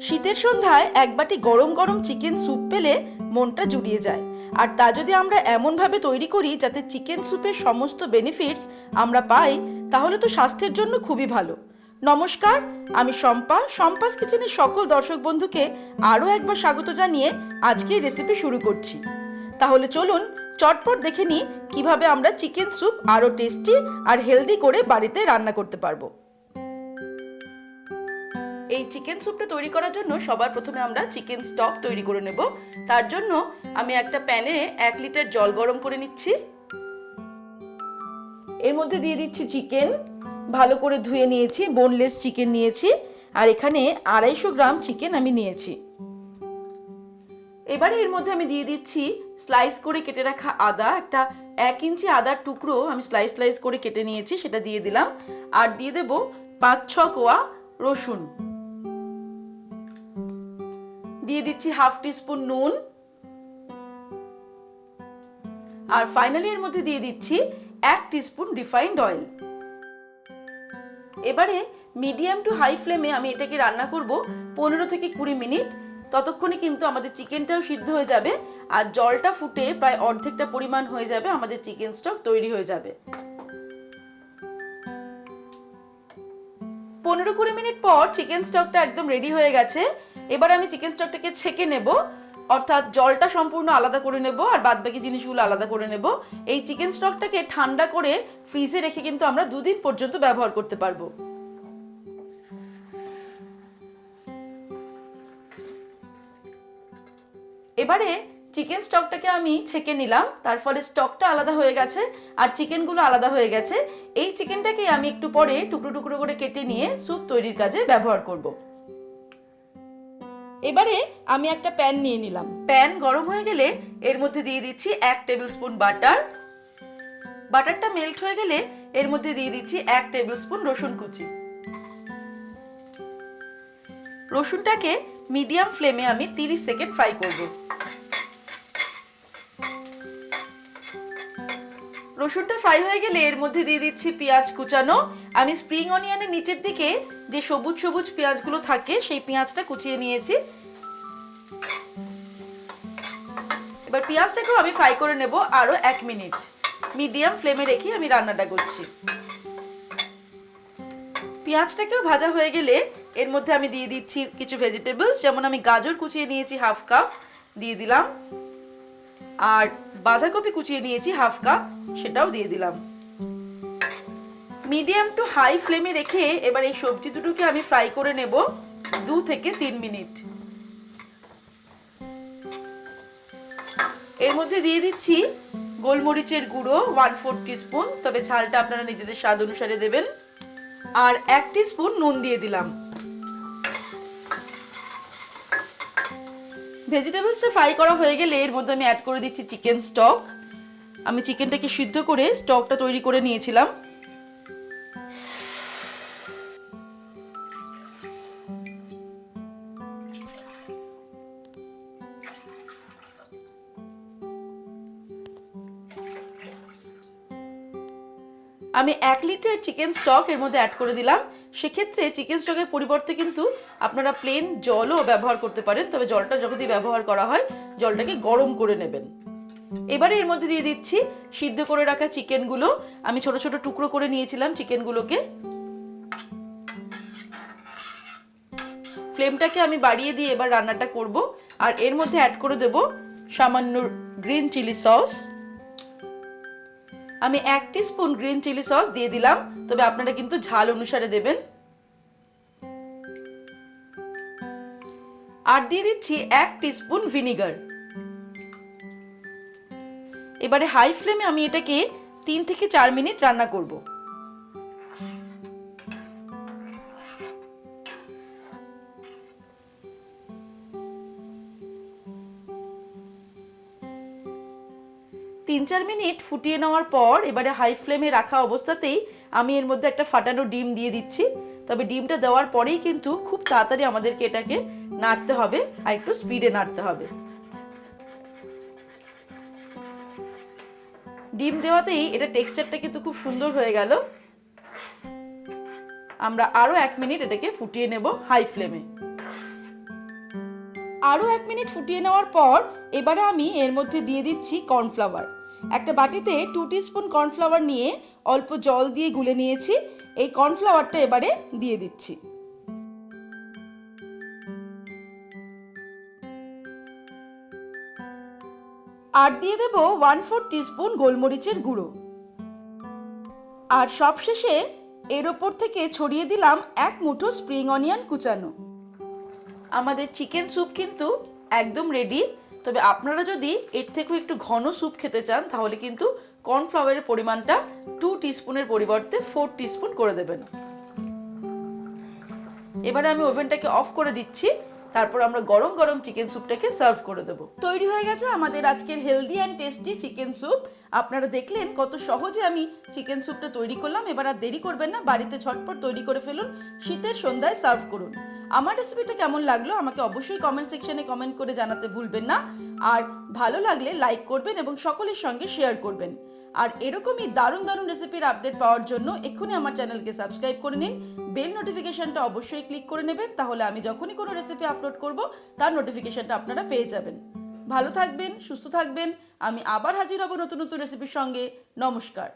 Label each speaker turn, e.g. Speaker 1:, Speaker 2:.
Speaker 1: শীতের সন্ধ্যায় এক বাটি গরম গরম চিকেন স্যুপ পেলে মনটা জুড়িয়ে যায়। আর তা যদি আমরা এমনভাবে তৈরি করি যাতে চিকেন স্যুপের সমস্ত বেনিফিটস আমরা পাই, তাহলে তো স্বাস্থ্যের জন্য খুবই ভালো। নমস্কার, আমি সম্পাস কিচেনের সকল দর্শক বন্ধুকে আরও একবার স্বাগত জানিয়ে আজকে রেসিপি শুরু করছি। তাহলে চলুন চটপট দেখে নিই কিভাবে আমরা চিকেন স্যুপ আরও টেস্টি আর হেলদি করে বাড়িতে রান্না করতে পারবো। এই চিকেন স্যুপটা তৈরি করার জন্য সবার প্রথমে আমরা চিকেন স্টক তৈরি করে নেব। তার জন্য আমি একটা প্যানে 1 লিটার জল গরম করে নিচ্ছি। এর মধ্যে দিয়ে দিচ্ছি চিকেন, ভালো করে ধুয়ে নিয়েছি, বোনলেস চিকেন নিয়েছি। আর এখানে 250 গ্রাম চিকেন আমি নিয়েছি। এবারে এর মধ্যে আমি দিয়ে দিচ্ছি স্লাইস করে কেটে রাখা আদা, একটা 1 ইঞ্চি আদার টুকরো আমি স্লাইস করে কেটে নিয়েছি, সেটা দিয়ে দিলাম। আর দিয়ে দেব 5-6 কোয়া রসুন, দিয়ে দিচ্ছি হাফ টিস্পুন নুন, আর ফাইনালি এর মধ্যে দিয়ে দিচ্ছি 1 টিস্পুন রিফাইন্ড অয়েল। এবারে মিডিয়াম টু হাই ফ্লেমে আমি এটাকে রান্না করব 15 থেকে 20 মিনিট। ততক্ষণে কিন্তু আমাদের চিকেনটাও সিদ্ধ হয়ে যাবে আর জলটা ফুটে প্রায় অর্ধেকটা পরিমাণ হয়ে যাবে, আমাদের চিকেন স্টক তৈরি হয়ে যাবে। 15-20 মিনিট পর চিকেন স্টকটা একদম রেডি হয়ে গেছে। এবার আমি চিকেন স্টকটাকে ছেঁকে নেব, অর্থাৎ জলটা সম্পূর্ণ আলাদা করে নেব আর বাদবাকি জিনিসগুলো আলাদা করে নেব। এই চিকেন স্টকটাকে ঠান্ডা করে ফ্রিজে রেখে কিন্তু আমরা 2 দিন পর্যন্ত ব্যবহার করতে পারবো। এবারে চিকেন স্টকটাকে আমি ছেঁকে নিলাম, তার ফলে স্টকটা আলাদা হয়ে গেছে আর চিকেনগুলো আলাদা হয়ে গেছে। এই চিকেনটাকে আমি একটু পরে টুকরো টুকরো করে কেটে নিয়ে স্যুপ তৈরির কাজে ব্যবহার করব। এবারে আমি একটা প্যান নিয়ে নিলাম। প্যান গরম হয়ে গেলে এর মধ্যে দিয়ে দিচ্ছি 1 টেবিল স্পুন বাটার। বাটারটা মেল্ট হয়ে গেলে এর মধ্যে দিয়ে দিচ্ছি 1 টেবিল স্পুন রসুন কুচি। রসুনটাকে মিডিয়াম ফ্লেমে আমি 30 সেকেন্ড ফ্রাই করব। রসুনটা ফ্রাই হয়ে গেলে এর মধ্যে দিয়ে দিচ্ছি পেঁয়াজ কুচানো। আমি স্প্রিং অনিয়নের নিচের দিকে যে সবুজ সবুজ পেঁয়াজগুলো থাকে সেই পেঁয়াজটা কুচিয়ে নিয়েছি। এবার পেঁয়াজটাকেও আমি ফ্রাই করে নেব আরো 1 মিনিট। মিডিয়াম ফ্লেমে রেখে আমি রান্নাটা করছি। পেঁয়াজটাকেও ভাজা হয়ে গেলে এর মধ্যে আমি দিয়ে দিচ্ছি কিছু ভেজিটেবলস, যেমন আমি গাজর কুচিয়ে নিয়েছি হাফ কাপ, দিয়ে দিলাম। আর বাঁধাকপি কুচিয়ে নিয়েছি হাফ কাপ, সেটাও দিয়ে দিলাম। মিডিয়াম টু হাই ফ্লেমে রেখে এবার এই সবজি দুটোকে আমি ফ্রাই করে নেব 2 থেকে 3 মিনিট। এর মধ্যে দিয়ে দিচ্ছি গোলমরিচের গুঁড়ো 1/4 টিস্পুন, তবে ঝালটা আপনারা নিজেদের স্বাদ অনুসারে দেবেন। আর 1 টিস্পুন নুন দিয়ে দিলাম। ভেজিটেবলসটা ফ্রাই করা হয়ে গেলে এর মধ্যে আমি অ্যাড করে দিচ্ছি চিকেন স্টক। আমি চিকেনটাকে সিদ্ধ করে স্টকটা তৈরি করে নিয়েছিলাম। আমি 1 লিটার চিকেন স্টক এর মধ্যে অ্যাড করে দিলাম। সেক্ষেত্রে চিকেন স্টকের পরিবর্তে কিন্তু আপনারা প্লেন জলও ব্যবহার করতে পারেন, তবে জলটা যখনই ব্যবহার করা হয় জলটাকে গরম করে নেবেন। এবারে এর মধ্যে দিয়ে দিচ্ছি সিদ্ধ করে রাখা চিকেনগুলো। আমি ছোট ছোট টুকরো করে নিয়েছিলাম চিকেনগুলোকে। ফ্লেমটাকে আমি বাড়িয়ে দিয়ে এবার রান্নাটা করব। আর এর মধ্যে অ্যাড করে দেব সামান্য গ্রিন চিলি সস। আমি 1 টিস্পুন গ্রিন চিলি সস দিয়ে দিলাম, তবে আপনারা কিন্তু ঝাল অনুসারে দেবেন। আর দিয়ে দিচ্ছি 1 টিস্পুন ভিনিগার। এবারে হাই ফ্লেমে আমি এটাকে 3 থেকে 4 মিনিট রান্না করব। তিন 4 মিনিট ফুটিয়ে নেওয়ার পর এবারে হাই ফ্লেমে রাখা অবস্থাতেই আমি এর মধ্যে একটা ফাটানো ডিম দিয়ে দিচ্ছি। তবে ডিমটা দেওয়ার পরেই কিন্তু খুব তাড়াতাড়ি আমাদেরকে এটাকে নাড়তে হবে আর একটু স্পিডে নাড়তে হবে। ডিম দেওয়াতেই এটা টেক্সচারটা কিন্তু খুব সুন্দর হয়ে গেল। আমরা আরো 1 মিনিট এটাকে ফুটিয়ে নেব হাই ফ্লেমে। আরও 1 মিনিট ফুটিয়ে নেওয়ার পর এবারে আমি এর মধ্যে দিয়ে দিচ্ছি কর্নফ্লাওয়ার। একটা বাটিতে 2 টিস্পুন কর্নফ্লাওয়ার নিয়ে অল্প জল দিয়ে গুলে নিয়েছি। এই কর্নফ্লাওয়ারটা এবারে দিয়ে দিচ্ছি। আর দিয়ে দেব 1/4 টিস্পুন গোলমরিচের গুঁড়ো। আর সবশেষে এর ওপর থেকে ছড়িয়ে দিলাম 1 মুঠো স্প্রিং অনিয়ন কুচানো। আমাদের চিকেন স্যুপ কিন্তু একদম রেডি। তবে আপনারা যদি এর থেকেও একটু ঘন স্যুপ খেতে চান তাহলে কিন্তু কর্নফ্লাওয়ারের পরিমাণটা 2 টিস্পুনের পরিবর্তে 4 টিস্পুন করে দেবেন। এবারে আমি ওভেনটাকে অফ করে দিচ্ছি। তারপর আমরা গরম গরম চিকেন স্যুপটাকে সার্ভ করে দেব। তৈরি হয়ে গেছে আমাদের আজকের healthy and tasty chicken soup. আপনারা দেখলেন কত সহজে আমি চিকেন স্যুপটা তৈরি করলাম। এবার আর দেরি করবেন না, বাড়িতে ঝটপট তৈরি করে ফেলুন, শীতের সন্ধ্যায় সার্ভ করুন। আমার রেসিপিটা কেমন লাগলো আমাকে অবশ্যই কমেন্ট সেকশনে কমেন্ট করে জানাতে ভুলবেন না। আর ভালো লাগলে লাইক করবেন এবং সকলের সঙ্গে শেয়ার করবেন। আর এরকমই দারুণ দারুণ রেসিপির আপডেট পাওয়ার জন্য এক্ষুনি আমার চ্যানেলকে সাবস্ক্রাইব করে নিন। বেল নোটিফিকেশনটা অবশ্যই ক্লিক করে নেবেন, তাহলে আমি যখনই কোনো রেসিপি আপলোড করব তার নোটিফিকেশনটা আপনারা পেয়ে যাবেন। ভালো থাকবেন, সুস্থ থাকবেন। আমি আবার হাজির হব নতুন নতুন রেসিপির সঙ্গে। নমস্কার।